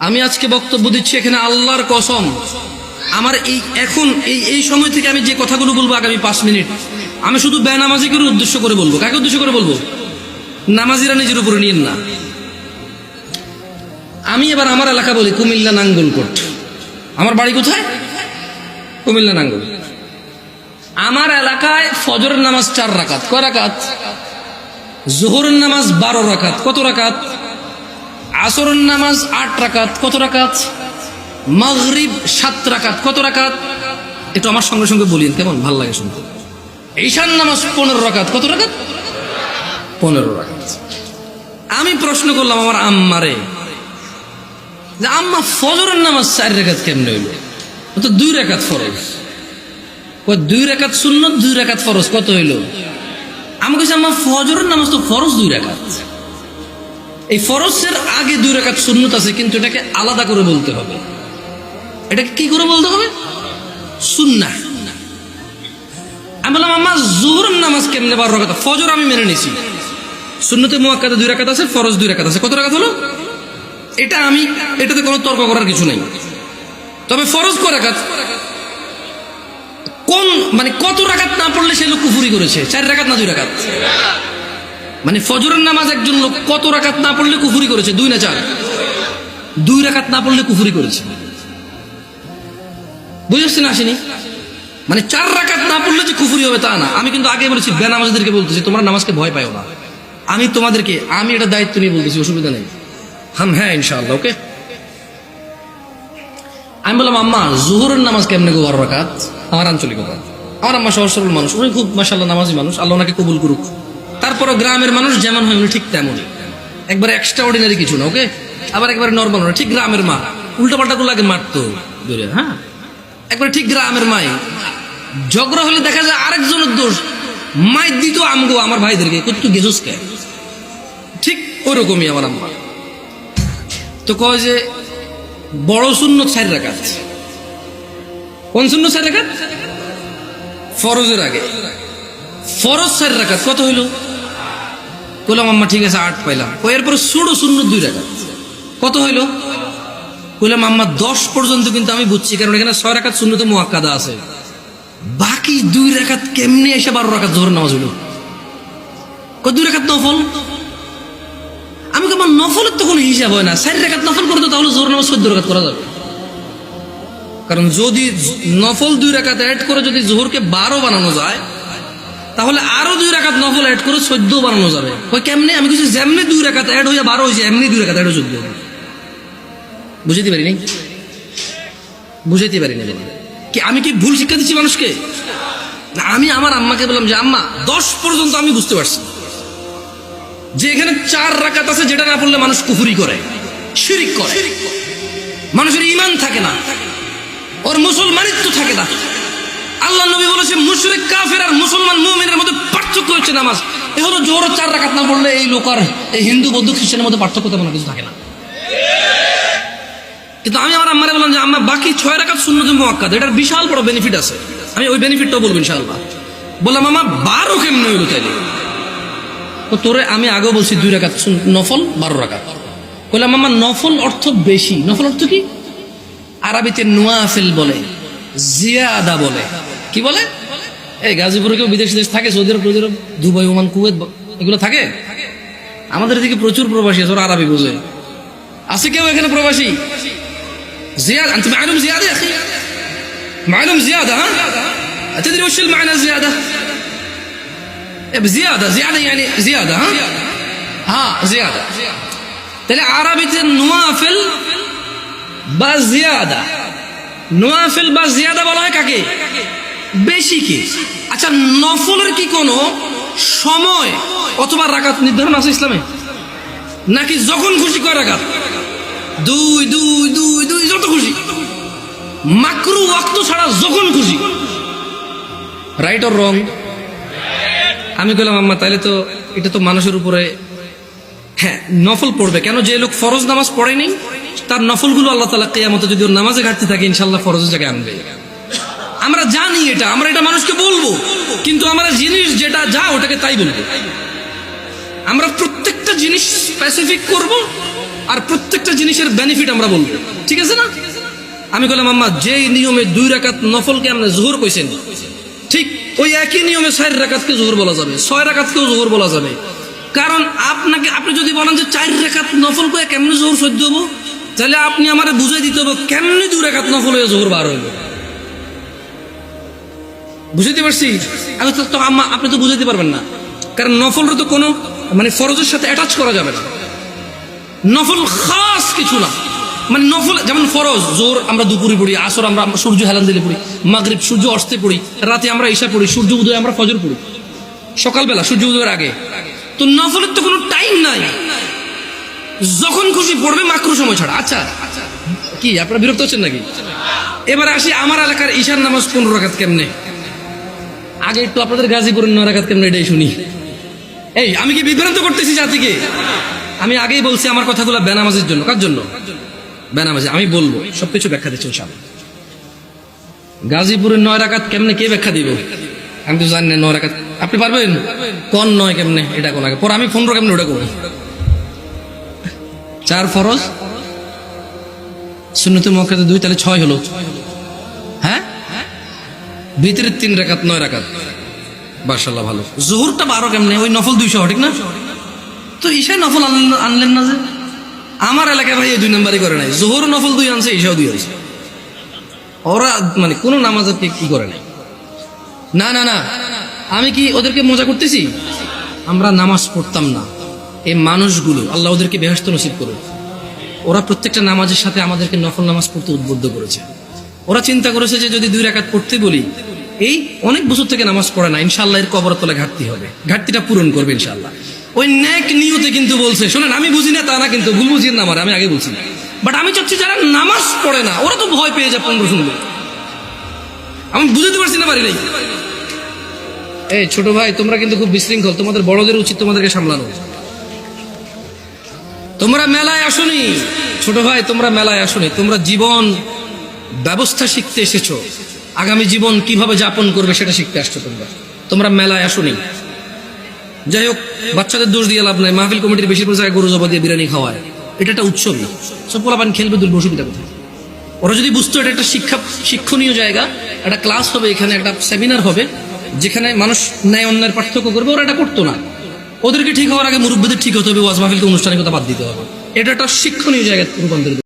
আমি আজকে বক্তব্য দিচ্ছি এখানে আল্লাহর কসম, আমার এই সময় থেকে আমি যে কথাগুলো বলবো আগামী 5 মিনিট, আমি শুধু বেনামাজিকে উদ্দেশ্য করে বলবো। কাকে উদ্দেশ্য করে বলবো? নামাজিরা নিজের উপরে নিয়েন না। আমি এবার আমার এলাকা বলি, কুমিল্লা নাঙ্গলকোট। আমার বাড়ি কোথায়? কুমিল্লা নাঙ্গল। আমার এলাকায় ফজরের নামাজ 4 রাকাত। কয় রাকাত? জোহরের নামাজ 12 রাকাত। কত রাকাত? আসরের নামাজ 8 রাকাত। কত রাকাত? মাগরিব 7 রাকাত। কত রাকাত? একটু আমার সঙ্গে সঙ্গে বলিন, কেমন ভাল লাগে শুনতে। ঈশার নামাজ 15 রাকাত। কত রাকাত? 15 রাকাত। আমি প্রশ্ন করলাম আমার আম্মারে, যে আম্মা ফজরের নামাজ 4 রাকাত কেমনে হইল? তো 2 রাকাত ফরজ। 2 রাকাত সুন্নত, 2 রাকাত ফরজ। কত হইল? আমি কইছি আম্মা ফজরের নামাজ তো ফরজ 2 রাকাত। এই ফরজের আগে 2 রাকাত সুন্নত আছে, কিন্তু এটাকে আলাদা করে বলতে হবে। এটাকে কি করে বলতে হবে? সুন্নাহ। আমি বললাম আম্মা জোহরের নামাজ কেমনে 12 রাকাত? ফজর আমি মেনে নিছি, সুন্নতে মুআক্কাদা 2 রাকাত আছে, ফরজ 2 রাকাত আছে। কত রাকাত হলো? এটাতে কোনো তর্ক করার কিছু নেই। তবে ফরজ কয় রাকাত? কত রাকাত না পড়লে সে লোক কুফরি করেছে? 4 রাকাত না 2 রাকাত? মানে ফজরের নামাজ একজন লোক কত রাকাত না পড়লে কুফরি করেছে? 2 না 4? 2 রাকাত না পড়লে কুফরি করেছে। বুঝেছেন? আসেনি? মানে 4 রাকাত না পড়লে যে কুফরি হবে তা না। আমি কিন্তু আগে বলেছি, বেনামাজিদেরকে বলতেছি তোমরা নামাজকে ভয় পাও না। আমি এটা দায়িত্ব নিয়ে বলতেছি, অসুবিধা নেই। হ্যাঁ ইনশাআল্লাহ, ওকে। আমি বললাম আম্মা জোহরের নামাজ কেমনে 12 রাকাত? আমার আঞ্চলিকতা। আমার আম্মা সহজ সরল মানুষ, উনি খুব মাশাআল্লাহ নামাজি মানুষ, আল্লাহ ওনাকে কবুল করুক। তারপরও গ্রামের মানুষ যেমন হয় উনি ঠিক তেমনই, একবারে এক্সট্রা অর্ডিনারি কিছু না, ওকে। আবার একবারে নর্মাল না, ঠিক গ্রামের মা। উল্টাপাল্টা গুলো আগে মারতো দূরে, হ্যাঁ, একবারে ঠিক গ্রামের মাই। ঝগড়া হলে দেখা যায় আরেকজনের দোষ, মাইর দিত আমগো আমার ভাইদেরকে, কত গেছস কে, ঠিক ওরকমই আমার আম্মা। তো কয় যে বড় সুন্নত 4 রাকাত। কোন সুন্নত 4 রাকাত? ফরজের আগে ফরজ 4 রাকাত। কত হইল? বললাম আম্মা ঠিক আছে 8 পাইলাম। এরপরে ছোট সুন্নত 2 রাকাত। কত হইল? বললাম আম্মা 10 পর্যন্ত কিন্তু আমি বুঝছি, কারণ এখানে 6 রাকাত সুন্নতে মুআক্কাদা আছে। বাকি 2 রাকাত কেমনে এসে 12 রাকাত জোহর নামাজ হইল? 2 রাকাত নফল। আমি আমার নফলের তো কোনো হিসাব হয় না। 4 রাকাত নফল করতো তাহলে জোহর নামাজ 14 রাকাত করা যাবে। কারণ যদি নফল 2 রাকাত অ্যাড করে যদি জোহরকে 12 বানানো যায়, তাহলে আরো 2 রাকাত নফল অ্যাড করে 14 বানানো যাবে। ওই কেমনে? আমি কিছু যেমনি 2 রাকাত অ্যাড হয়ে 12 হয়েছে, এমনি 2 রাকাত অ্যাড হয়ে 14 হবে। বুঝাইতে পারিনি? কি আমি কি ভুল শিক্ষা দিচ্ছি মানুষকে? না, আমি আমার আম্মাকে বললাম যে আম্মা 10 পর্যন্ত আমি বুঝতে পারছি যে এখানে 4 রাকাত আছে, যেটা না পড়লে মানুষ কুফরি করে, শিরক করে, মানুষের ঈমান থাকে না, ওর মুসলমানিত্ব থাকে না। আল্লাহ নবী বলেছে মুশরিক কাফের আর মুসলমান মুমিনের মধ্যে পার্থক্য হচ্ছে নামাজ। এই হলো জোহর 4 রাকাত না পড়লে এই লোক আর এই হিন্দু বৌদ্ধ খ্রিস্টানের মধ্যে পার্থক্য তেমন কিছু থাকে না। কিন্তু আমি আমার আম্মারে বললাম যে আম্মা বাকি 6 রাকাত সুন্নতে মুআক্কাদা, এটার বিশাল বড় বেনিফিট আছে, আমি ওই বেনিফিটটাও বলবো ইনশাআল্লাহ। বললাম আম্মা 12 কেমনে হইলো তাইলে? তোরে আমি আগেও বলছি 2 রাকাত নফল 12 রাকাত। বললাম আম্মা নফল অর্থ বেশি। নফল অর্থ কি? আরবিতে নওয়াফিল বলে, জিয়াদা বলে। কি বলে? এই গাজীপুরে কেউ বিদেশি দেশ থাকে, সৌদি আরব, দুবাই, ওমান, কুয়েত, এগুলো থাকে। আমাদের এদিকে প্রচুর প্রবাসী আছে, ওরা আরবি বোঝে। আছে কেউ এখানে প্রবাসী? زيادة أنت معلوم زيادة يا أخي؟ معلوم زيادة ها؟ تدري وش المعنى زيادة؟ بزيادة يعني زيادة ها زيادة. تلاقي عربية النوافل بزيادة، نوافل بزيادة বলা হয় কাকে? বেশি কি? আচ্ছা, নফলের কি কোনো সময় অথবা রাকাত নির্ধারণ আছে ইসলামে? নাকি যখন খুশি কয় রাকাত? 2 যত খুশি, মাকরু ওয়াক্ত ছাড়া যখন খুশি। Right or wrong? আমি বললাম আম্মা তাইলে তো এটা তো মানুষের উপরে, হ্যাঁ নফল পড়বে কেন? যে লোক ফরজ নামাজ পড়েনি তার নফলগুলো আল্লাহ তাআলা কিয়ামতে যদি ওর নামাজে ঘাটতি থাকে ইনশাআল্লাহ ফরজের জায়গায় আনবে। আমরা জানি এটা, আমরা এটা মানুষকে বলবো, কিন্তু আমরা জিনিস যেটা যা ওটাকে তাই বলবো। আমরা প্রত্যেকটা জিনিস স্পেসিফিক করব আর প্রত্যেকটা জিনিসের বেনিফিট আমরা বলবো, ঠিক আছে না? আমি বললাম আম্মা, যেই নিয়মে 2 রাকাত নফলকে আপনি জোহর কইছেন, ঠিক ওই একই নিয়মে 4 রাকাতকে জোহর বলা যাবে, 6 রাকাতকেও জোহর বলা যাবে। কারণ আপনি যদি বলেন যে 4 রাকাত নফল করে কেমনে জোহর সহ্য হবো, তাহলে আপনি আমারে বুঝাই দিতে হবে কেমনে 2 রাকাত নফল হয়ে জোহর বার হইল। বুঝাইতে পারছি? আমি তো আম্মা, আপনি তো বুঝাইতে পারবেন না, কারণ নফলের তো কোনো মানে ফরজের সাথে অ্যাটাচ করা যাবে না। নফল খাস কিছু না, মানে নফল যেমন ফরজ জোর আমরা দুপুরে পড়ি, আসর আমরা সূর্য হেলান দিলে পড়ি, মাগরিব সূর্য অস্তে পড়ি, রাতে আমরা ঈশা পড়ি, সূর্য উদয় আমরা ফজর পড়ি, সকালবেলা সূর্য উদয়ের আগে। তো নফলের তো কোনো টাইম নাই, যখন খুশি পড়বে, মাকরু সময় ছাড়া। আচ্ছা কি আপনারা বিরক্ত হচ্ছেন নাকি? এবারে আসি আমার এলাকার ঈশার নামাজ 15 রাকাত কেমনে। আগে একটু আপনাদের গাজীপুরের 9 রাকাত কেমনে এটাই শুনি। এই আমি কি বিভ্রান্ত করতেছি জাতিকে? আমি আগেই বলছি আমার কথাগুলো বেনামাজের জন্য। কার জন্য? বেনামাজি। আমি বলবো, সবকিছু ব্যাখ্যা দিচ্ছি ইনশাআল্লাহ। গাজীপুরের 9 রাকাত কেমনে কে ব্যাখ্যা দিব? আমি তো জানি না 9 রাকাত। আপনি পারবেন? কোন 9 কেমনে এটা কোন আগে, পর আমি 15 কেমনে ওটা করবো। 4 ফরজ, সুন্নতে মুআক্কাদা 2, তাহলে 6 হলো। হ্যাঁ, ভিতরে 3 রাকাত, 9 রাকাত। মাশাআল্লাহ ভালো। জোহরটা 12 কেমনে? ওই নফল 200, ঠিক না? তো ঈশা নফল আনলেন না যে? আমার এলাকায় ভাই এই 2 নাম্বারই করে নাই, জোহর নফল 2 আনছে, ঈশাও 2 আনছে। ওরা মানে কোন নামাজের কি করে নাই। না না না, আমি কি ওদেরকে মজা করতেছি? আমরা নামাজ পড়তাম না, এই মানুষগুলো আল্লাহ ওদেরকে বেহেশত নসিব করুন, ওরা প্রত্যেকটা নামাজের সাথে আমাদেরকে নফল নামাজ পড়তে উদ্বুদ্ধ করেছে। ওরা চিন্তা করেছে যে যদি 2 রাকাত পড়তে বলি, এই অনেক বছর থেকে নামাজ পড়ে না, ইনশাআল্লাহ এর কবর তলে ঘাটতি হবে, ঘাটতিটা পূরণ করবে ইনশাআল্লাহ। ওই নেক নিয়তে কিন্তু বলছে। শোনেন, আমি বুঝি না তা না, কিন্তু ভুল বুঝিয়ে না, আমি আগে বলছি। বাট আমি চাচ্ছি যারা নামাজ পড়ে না, ওরা তো ভয় পেয়ে যায় 15 শুনবে। আমি বুঝতে পারছি না, পারি নাই। এই ছোট ভাই, তোমরা কিন্তু খুব বিশৃঙ্খল, তোমাদের বড়দের উচিত তোমাদেরকে সামলানো। তোমরা মেলায় আসোনি ছোট ভাই, তোমরা মেলায় আসোনি, তোমরা জীবন ব্যবস্থা শিখতে এসেছো, আগামী জীবন কিভাবে যাপন করবে সেটা শিখতে আসছো। তোমরা মেলায় আসোনি। যাই হোক, বাচ্চাদের দোষ দিয়ে লাভ নাই। মাহফিল কমিটির বেশিরভাগ জায়গায় গরু জবা দিয়ে বিরিয়ানি খাওয়ায়, এটা একটা উৎসব না। সব পোলাপান খেলবে, দুল অসুবিধা কোথায়? ওরা যদি বুঝতো এটা একটা শিক্ষণীয় জায়গা, একটা ক্লাস হবে এখানে, একটা সেমিনার হবে যেখানে মানুষ ন্যায় অন্যায়ের পার্থক্য করবে, ওরা এটা করতো না। ওদেরকে ঠিক হওয়ার আগে মুরব্বীদের ঠিক হতে হবে, ওয়াজ মাহফিলকে অনুষ্ঠানের কথা বাদ দিতে হবে। এটা একটা শিক্ষণীয় জায়গায় রূপান্তরিত।